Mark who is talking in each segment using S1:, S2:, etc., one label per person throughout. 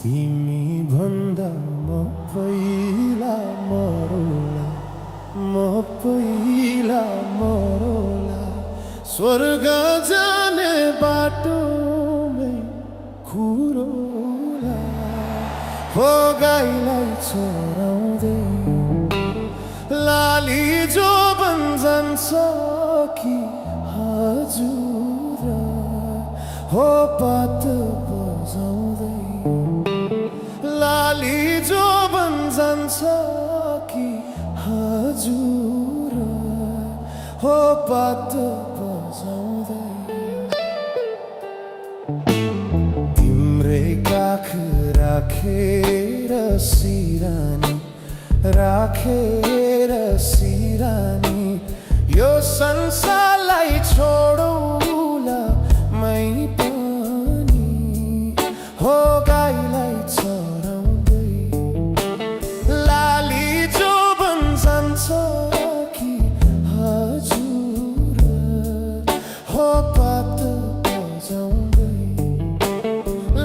S1: तिमी भन्दा म पहिला मरौला, म पहिला मरौला। स्वर्ग जाने बाटोमै खुरौला, हो गाईलाई चराउँदै लाली जो बन जान्छ कि हजुर, हो पात बजाउँदै लाली जो बन जान्छ कि हजुर, हो पात बजाउँदै। तिम्रै काख राखेर सिरानी, राखेर सिरानी, यो संसारलाई छोडौला मै पनि, हो गाईलाई चराउँदै लाली जो बन जान्छ कि हजुर, हो पात बजाउँदै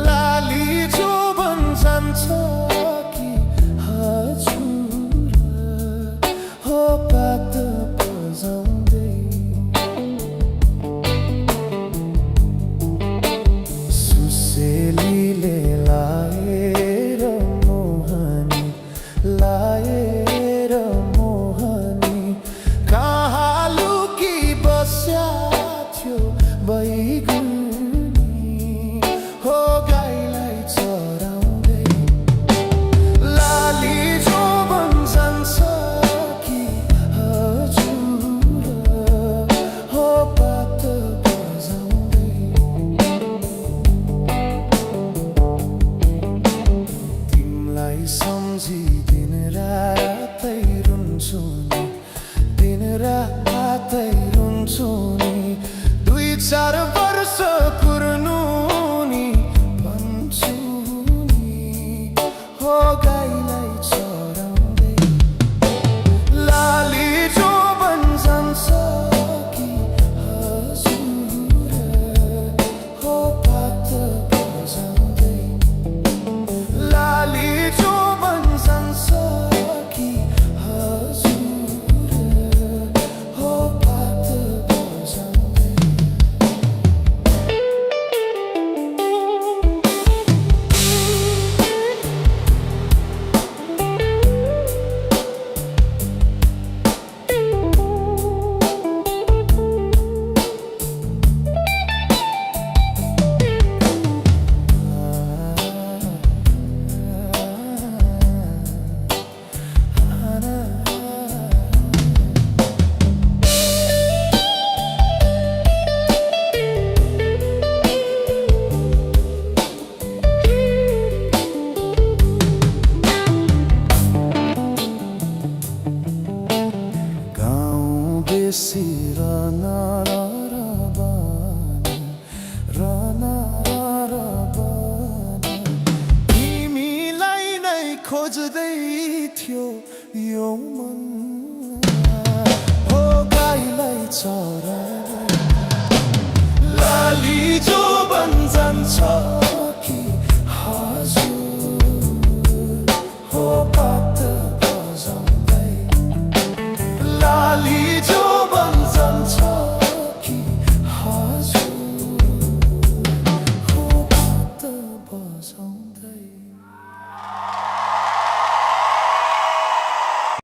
S1: लाली जो बन जान्छ कि हजुर, हो पात बजाउँदै। सुसेलीले लाएर मोहनी, लाएर मोहनी, कहाँ लुकी बस्या थियो बैगुनी, हो गाईलाई चराउँदै लाली जो बन जान्छ कि हजुर, हो पात बजाउँदै। तिमीलाई सम्झी दिन रातै रुन्छु नि, दिन रातै रुन्छु नि, 2-4 वर्ष कुर्नु नि भन्छु नि, हो गाईलाई चराउँदै लाली जो बन जान्छ कि हजुर, हो पात बजाउँदै लाली जो बन जान्छ कि हजुर, हो पात बजाउँदै। बेसी रना तिमीलाई नै खोज्दै थियो यो मन, हो गाईलाई चराउँदै लाली जो बन जान्छ